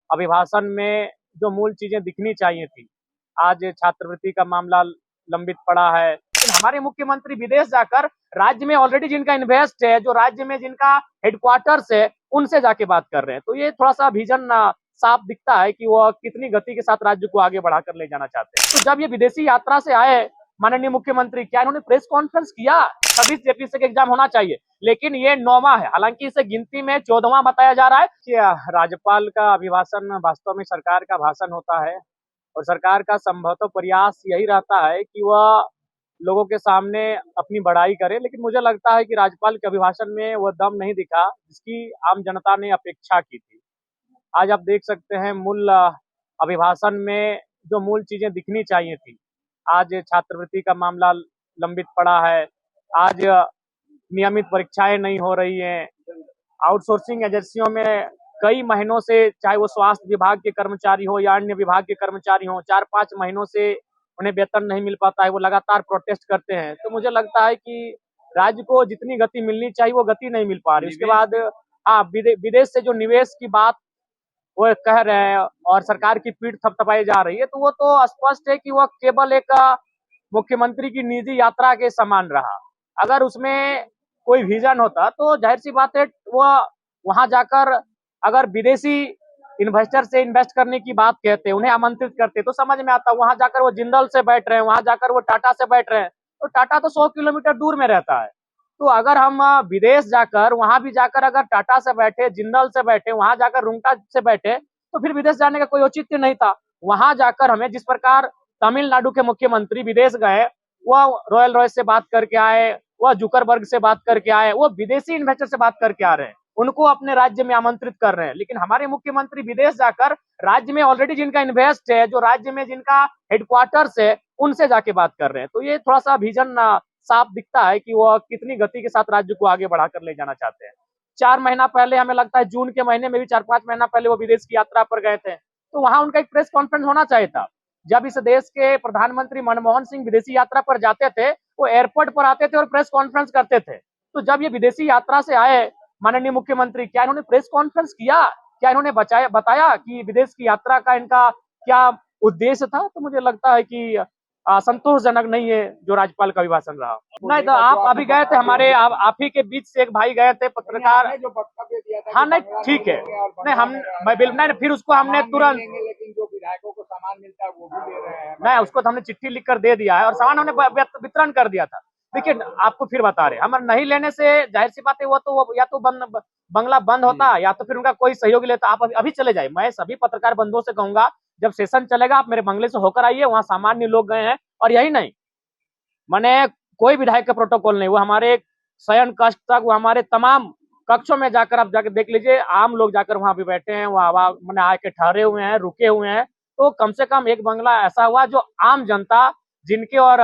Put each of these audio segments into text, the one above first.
अभिभाषण में जो मूल चीजें दिखनी चाहिए थी, आज छात्रवृत्ति का मामला लंबित पड़ा है। लेकिन हमारे मुख्यमंत्री विदेश जाकर राज्य में ऑलरेडी जिनका इन्वेस्ट है, जो राज्य में जिनका हेडक्वार्टर्स है, उनसे जाके बात कर रहे हैं। तो ये थोड़ा सा विजन साफ दिखता है कि वो कितनी गति के साथ राज्य को आगे बढ़ाकर ले जाना चाहते हैं। तो जब ये विदेशी यात्रा से आए माननीय मुख्यमंत्री, क्या इन्होंने प्रेस कॉन्फ्रेंस किया? 26 जेपीसी का एग्जाम होना चाहिए, लेकिन ये 9वां है। हालांकि इसे गिनती में 14वां बताया जा रहा है कि राज्यपाल का अभिभाषण वास्तव में सरकार का भाषण होता है और सरकार का संभवतः प्रयास यही रहता है कि वह लोगों के सामने अपनी बड़ाई करे। लेकिन मुझे लगता है कि राज्यपाल के अभिभाषण में वह दम नहीं दिखा जिसकी आम जनता ने अपेक्षा की थी। आज आप देख सकते हैं मूल अभिभाषण में जो मूल चीजें दिखनी चाहिए थी, आज छात्रवृत्ति का मामला लंबित पड़ा है। आज नियमित परीक्षाएं नहीं हो रही हैं। आउटसोर्सिंग एजेंसियों में कई महीनों से, चाहे वो स्वास्थ्य विभाग के कर्मचारी हो या अन्य विभाग के कर्मचारी हो, 4-5 महीनों से उन्हें वेतन नहीं मिल पाता है। वो लगातार प्रोटेस्ट करते हैं। तो मुझे लगता है कि राज्य को जितनी गति मिलनी चाहिए वो गति नहीं मिल पा रही। उसके बाद विदेश से जो निवेश की बात वो कह रहे हैं और सरकार की पीठ थपथपाई जा रही है, तो वो तो स्पष्ट है कि वह केवल एक मुख्यमंत्री की निजी यात्रा के समान रहा। अगर उसमें कोई विजन होता तो जाहिर सी बात है वह वहां जाकर अगर विदेशी इन्वेस्टर से इन्वेस्ट करने की बात कहते, उन्हें आमंत्रित करते, तो समझ में आता। वहां जाकर वो जिंदल से बैठ रहे हैं, वहां जाकर वो टाटा से बैठ रहे हैं, तो टाटा तो 100 किलोमीटर दूर में रहता है। तो अगर हम विदेश जाकर वहां भी जाकर अगर टाटा से बैठे, जिंदल से बैठे, वहां जाकर रुंगटा से बैठे, तो फिर विदेश जाने का कोई औचित्य नहीं था। वहां जाकर हमें जिस प्रकार तमिलनाडु के मुख्यमंत्री विदेश गए, वह रॉयल रॉयस से बात करके आए, वह जुकरबर्ग से बात करके आए, वो विदेशी इन्वेस्टर से बात करके आ रहे हैं, उनको अपने राज्य में आमंत्रित कर रहे हैं। लेकिन हमारे मुख्यमंत्री विदेश जाकर राज्य में ऑलरेडी जिनका इन्वेस्ट है, जो राज्य में जिनका हेडक्वार्टर्स है, उनसे जाके बात कर रहे हैं। तो ये थोड़ा सा विजन साफ दिखता है कि वो कितनी गति के साथ राज्य को आगे बढ़ाकर ले जाना चाहते हैं। 4 महीना पहले, हमें लगता है जून के महीने में भी 4-5 महीना पहले वो विदेश की यात्रा पर गए थे, तो वहां उनका एक प्रेस कॉन्फ्रेंस होना चाहिए था। जब इस देश के प्रधानमंत्री मनमोहन सिंह विदेशी यात्रा पर जाते थे, वो एयरपोर्ट पर आते थे और प्रेस कॉन्फ्रेंस करते थे। तो जब ये विदेशी यात्रा से आए माननीय मुख्यमंत्री, क्या इन्होंने प्रेस कॉन्फ्रेंस किया? क्या इन्होंने बताया कि विदेश की यात्रा का इनका क्या उद्देश्य था? तो मुझे लगता है कि संतोषजनक नहीं है जो राज्यपाल का अभिभाषण रहा। नहीं तो आप अभी गए थे, हमारे आप ही के बीच से एक भाई गए थे, पत्रकार। जो वक्तव्य दिया था, हाँ नहीं ठीक है, नहीं हम नहीं, फिर उसको हमने तुरंत, लेकिन जो विधायकों को सामान मिलता है वो भी ले रहे हैं। नहीं उसको तो हमने चिट्ठी लिखकर दे दिया है और सामान हमने वितरण कर दिया था। देखिए आपको फिर बता रहे, हम नहीं लेने से जाहिर सी बात है वो तो या तो बंगला बंद होता या तो फिर उनका कोई सहयोग लेता। आप अभी चले जाए। मैं सभी पत्रकार बंधुओं से कहूंगा, जब सेशन चलेगा आप मेरे बंगले से होकर आइए, वहां सामान्य लोग गए हैं। और यही नहीं, मैंने कोई विधायक का प्रोटोकॉल नहीं, वो हमारे शयन कक्ष तक, वो हमारे तमाम कक्षों में जाकर आप जाकर देख लीजिए, आम लोग जाकर वहां भी बैठे हैं, वहां मैंने आके ठहरे हुए हैं, रुके हुए हैं। तो कम से कम एक बंगला ऐसा हुआ जो आम जनता जिनके और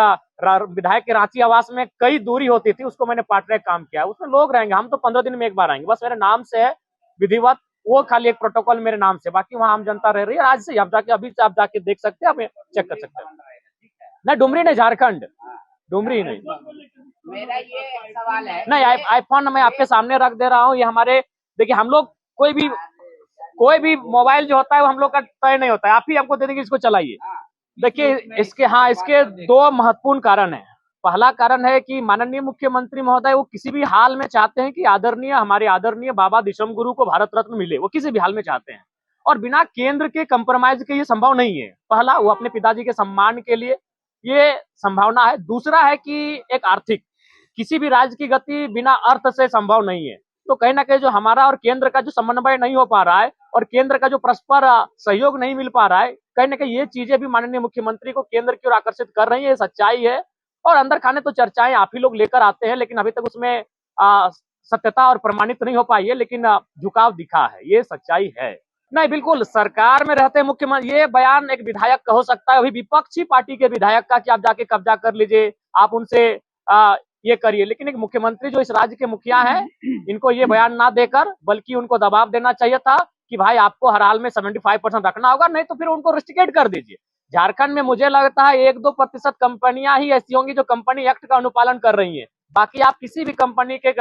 विधायक के रांची आवास में कई दूरी होती थी, उसको मैंने पार्ट ट्रैक काम किया, उसमें लोग रहेंगे। हम तो 15 दिन में एक बार आएंगे, बस मेरे नाम से है विधिवत, वो खाली एक प्रोटोकॉल मेरे नाम से, बाकी वहां आम जनता रह रही है। आज से आप जाके, अभी से आप जाके देख सकते हैं, आप चेक कर सकते हैं। नहीं डुमरी नहीं, झारखंड, डुमरी नहीं। मेरा ये सवाल है, नहीं आईफोन मैं आपके सामने रख दे रहा हूँ। ये हमारे, देखिए हम लोग कोई भी मोबाइल जो होता है वो हम लोग का तय नहीं होता है, आप ही हमको दे देंगे, इसको चलाइए। देखिए इसके 2 महत्वपूर्ण कारण हैं। पहला कारण है कि माननीय मुख्यमंत्री महोदय वो किसी भी हाल में चाहते हैं कि हमारे आदरणीय बाबा दिशम गुरु को भारत रत्न मिले, वो किसी भी हाल में चाहते हैं और बिना केंद्र के कंप्रोमाइज के ये संभव नहीं है। पहला, वो अपने पिताजी के सम्मान के लिए ये संभावना है। दूसरा है कि एक आर्थिक, किसी भी राज्य की गति बिना अर्थ से संभव नहीं है। तो कहीं ना कहीं जो हमारा और केंद्र का जो समन्वय नहीं हो पा रहा है और केंद्र का जो परस्पर सहयोग नहीं मिल पा रहा है, कहीं ना कहीं ये चीजें भी माननीय मुख्यमंत्री को केंद्र की ओर आकर्षित कर रही है। ये सच्चाई है। और अंदर खाने तो चर्चाएं आप ही लोग लेकर आते हैं, लेकिन अभी तक उसमें सत्यता और प्रमाणित नहीं हो पाई है, लेकिन झुकाव दिखा है, ये सच्चाई है। नहीं बिल्कुल, सरकार में रहते मुख्यमंत्री, ये बयान एक विधायक का हो सकता है, अभी विपक्षी पार्टी के विधायक का, कि आप जाके कब्जा कर लीजिए, आप उनसे ये करिए। लेकिन एक मुख्यमंत्री जो इस राज्य के मुखिया हैं, इनको ये बयान ना देकर बल्कि उनको दबाव देना चाहिए था कि भाई आपको हर हाल में 75% रखना होगा, नहीं तो फिर उनको रिस्ट्रिकेट कर दीजिए। झारखंड में मुझे लगता है 1-2% कंपनियां ही ऐसी होंगी जो कंपनी एक्ट का अनुपालन कर रही हैं। बाकी आप किसी भी कंपनी के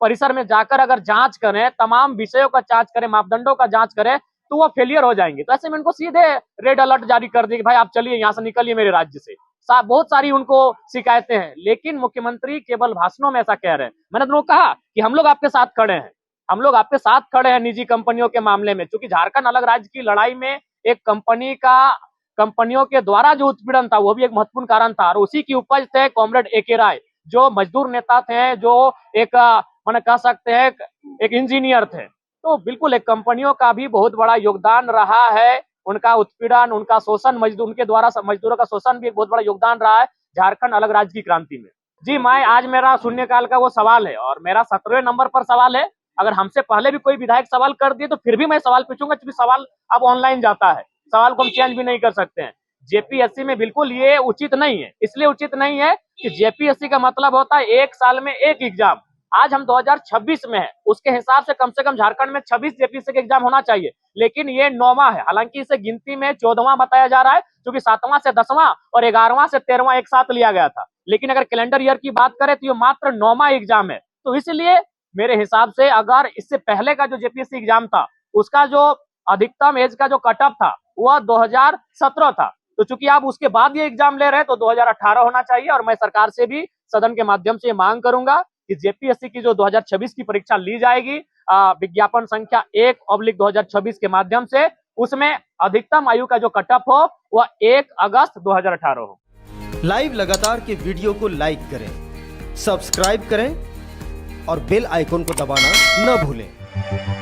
परिसर में जाकर अगर जांच करें, तमाम विषयों का जांच करें, मापदंडों का जांच करें, तो वो फेलियर हो जाएंगे। तो ऐसे में उनको सीधे रेड अलर्ट जारी कर दिए कि भाई आप चलिए यहाँ से, निकलिए मेरे राज्य से। बहुत सारी उनको शिकायतें हैं, लेकिन मुख्यमंत्री केवल भाषणों में ऐसा कह रहे हैं। मैंने तो कहा कि हम लोग आपके साथ खड़े हैं, हम लोग आपके साथ खड़े हैं निजी कंपनियों के मामले में, क्योंकि झारखंड अलग राज्य की लड़ाई में एक कंपनियों के द्वारा जो उत्पीड़न था वो भी एक महत्वपूर्ण कारण था, और उसी की उपज थे कॉमरेड ए के राय, जो मजदूर नेता थे, जो एक मैंने कह सकते हैं एक इंजीनियर थे। तो बिल्कुल एक कंपनियों का भी बहुत बड़ा योगदान रहा है, उनका उत्पीड़न, उनका शोषण, उनके द्वारा मजदूरों का शोषण भी एक बहुत बड़ा योगदान रहा है झारखंड अलग राज्य की क्रांति में। जी, मैं आज मेरा शून्यकाल का वो सवाल है और मेरा 17वें नंबर पर सवाल है। अगर हमसे पहले भी कोई विधायक सवाल कर दिए तो फिर भी मैं सवाल पूछूंगा, क्योंकि सवाल अब ऑनलाइन जाता है, सवाल को हम चेंज भी नहीं कर सकते हैं। जेपीएससी में बिल्कुल ये उचित नहीं है। इसलिए उचित नहीं है कि जेपीएससी का मतलब होता है एक साल में एक एग्जाम। आज हम 2026 में है, उसके हिसाब से कम झारखंड में 26 जेपीएससी के एग्जाम होना चाहिए, लेकिन ये 9वां है। हालांकि इसे गिनती में 14वां बताया जा रहा है, क्योंकि 7वां से 10वां और 11वां से 13वां एक साथ लिया गया था। लेकिन अगर कैलेंडर ईयर की बात करें तो ये मात्र 9वां एग्जाम है। तो इसलिए मेरे हिसाब से अगर इससे पहले का जो जेपीएससी एग्जाम था उसका जो अधिकतम एज का जो कट ऑफ था वह 2017 था, तो चूंकि आप उसके बाद ये एग्जाम ले रहे हैं तो 2018 होना चाहिए। और मैं सरकार से भी सदन के माध्यम से मांग करूंगा कि जेपीएससी की जो 2026 की परीक्षा ली जाएगी विज्ञापन संख्या 1/2026 के माध्यम से, उसमें अधिकतम आयु का जो कट ऑफ हो वह 1 अगस्त 2018 हो। लाइव लगातार के वीडियो को लाइक करें, सब्सक्राइब करें और बेल आइकन को दबाना न भूलें।